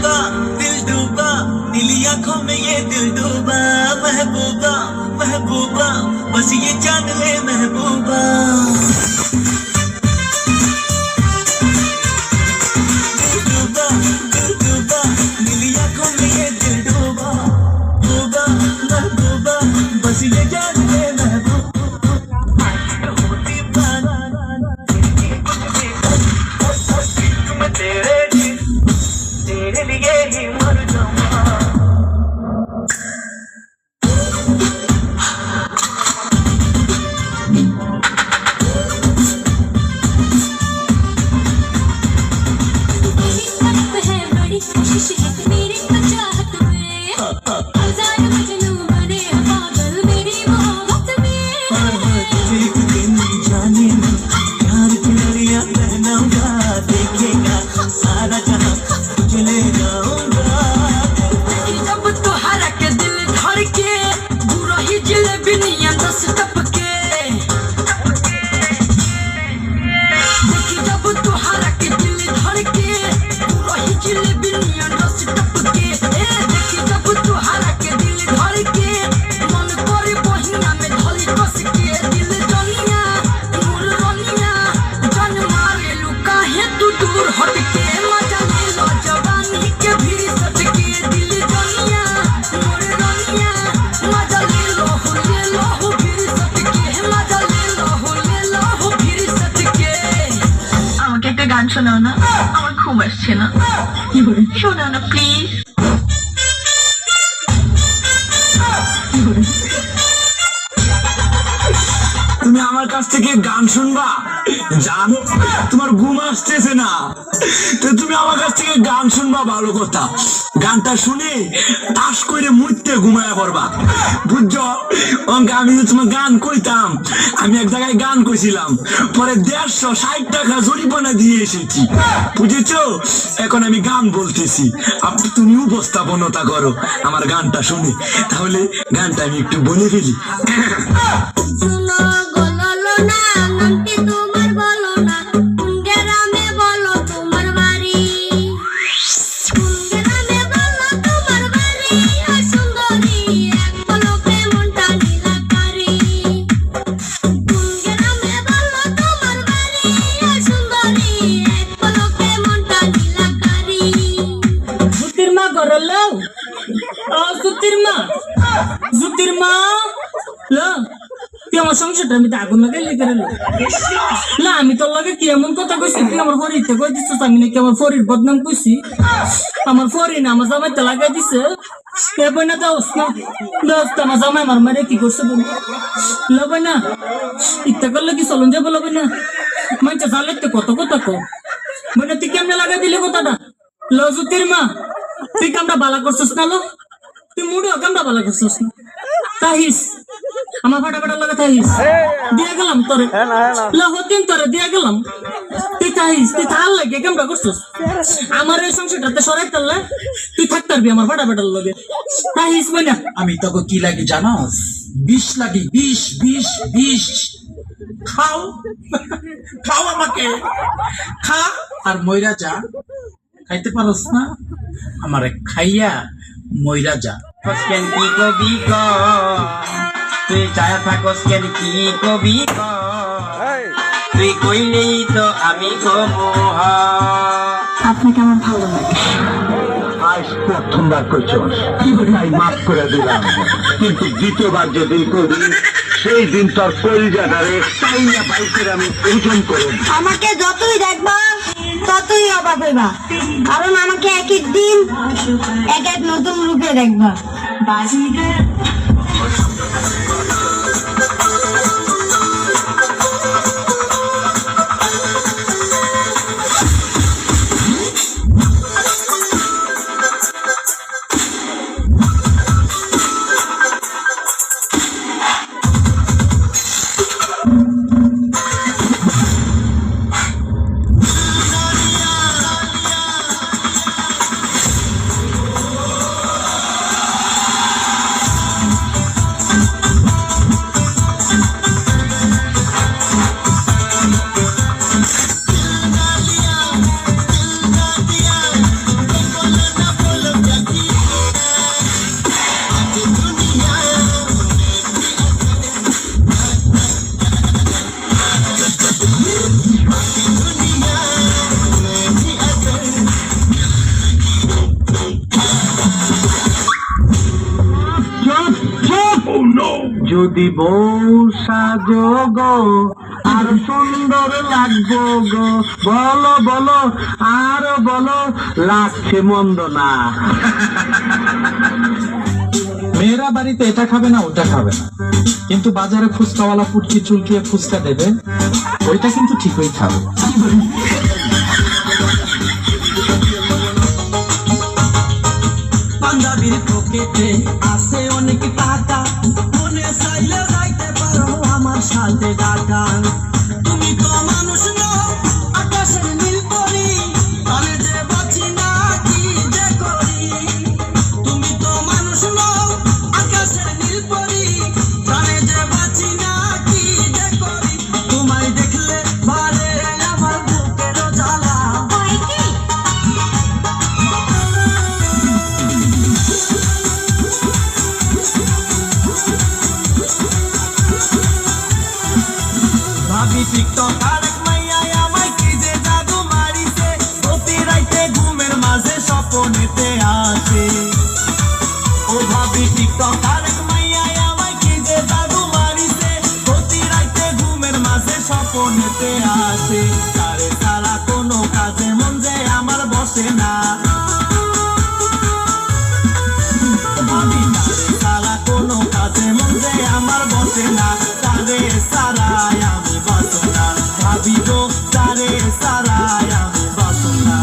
दिल डूबा नीली आंखों में ये दिल डूबा महबूबा महबूबा बस ये जान ले महबूबा दिल डूबा नीली आंखों में ये दिल डूबा डूबा महबूबा बस ये जान ले महबूबा तेरे लिए ही मर जाऊंगा গান শোনাও না আমার ঘুম আসছে না শোনাও না প্লিজ তুমি আমার কাছ থেকে গান শুনবা জান তোমার ঘুম আসতেছে না তো তুমি আমার কাছ থেকে গান শুনবা ভালো কথা গানটা শুনে তাস করে মুইতে ঘুমায়া পড়বা বুঝছো আমি তোমার গান কইতাম আমি এক জায়গায় গান কইছিলাম পরে 160 টাকা জরিমানা দিয়ে এসেছি বুঝেছো এখন আমি গান বলতেছি আপনি তুমি উপস্থাপনতা করো আমার গানটা শুনে তাহলে গানটা আমি একটু বলে ফেলি সংসারটা আমি আগুন লাগাই লেগে না আমি তোর লাগে কি এমন কথা কইছি তুই আমার ফরিতে কই দিছিস আমি নাকি আমার ফরির বদনাম কইছি আমার ফরি না আমার জামাইতে লাগাই দিছে এবার না দাও দোস্ত আমার জামাই আমার মারে কি করছে বল লবে না ইচ্ছা করলে কি চলন যাবো লবে না মাইটা জালেতে কত কথা কো মানে তুই কেমনে লাগাই দিলে কথাটা লজুতির মা তুই কামটা বালা করছিস না লো তুই মুড়িও কামটা বালা করছিস না তাহিস আমার ফাটাফাটা লাগা থাইস দিয়া গেলাম তোরে হতিন তোরে দিয়া গেলাম তুই থাইস তুই থাল লাগে কেমন করছিস আমার এই সংসারটাতে সরাই তাল্লা তুই থাকতে পারবি আমার ফাটাফাটার লগে থাইস বইনা আমি তোকে কি লাগে জানোস 20 লাগে 20 খাও খাও আমাকে খা আর মইরা যা খাইতে পারস না আমারে খাইয়া মইরা যা কেন কি কবি ক তুই ছায়া থাকস কেন কি কবি ক তুই কইলেই তো আমি কবো আপনাকে আমার ভালো লাগে আজ প্রথমবার কইছস তাই মাফ করে দিলাম কিন্তু দ্বিতীয়বার যেদিন করবি সেই দিন তোর কলিজাটারে তাই না পাই করে আমি ওজন করব আমাকে যতই দেখবা ততই অবাক হইবা কারণ আমাকে এক এক দিন এক এক নতুন রূপে দেখবা যদি বউ সাজো গো আর সুন্দর লাগবো গো, বলো বলো আর বলো, লাগছে মন্দ না। মেয়েরা বাড়িতে এটা খাবে না ওটা খাবে না, কিন্তু বাজারে ফুচকাওয়ালা পুটকি চুলকিয়ে ফুচকা দেবে, ওইটা কিন্তু ঠিকই খাবে। পাঞ্জাবির পকেটে আছে অনেক টাকা, মনে চাইলে যাইতে পারো আমার সাথে ঢাকা। তুমি তো মানুষ নও, আকাশের নীল পরি, আমি যে বাঁচি না কি যে করি। তুমি তো মানুষ নও, আকাশের নীল পরি, আমি যে বাঁচি না কি যে করি। তোমায় দেখলে বারে আমার বুকের জ্বালা। ভাবি টিকটক আর এক মাইয়ায় আমায় কি যে জাদু মারিছে, প্রতি রাইতে ঘুমের মাঝে স্বপ্নেতে আসে। ও ভাবি টিকটক আর এক মাইয়ায় আমায় কি যে জাদু মারিছে, প্রতি রাইতে ঘুমের মাঝে স্বপ্নেতে আসে। তারে ছাড়া কোনো কাজে মন যে আমার বসে না। ভাবি তারে ছাড়া কোনো কাজে মন যে আমার বসে না। তারে ছাড়াই আমি বাঁচো না, ভাবি গো তারে ছাড়াই আমি বাঁচো না।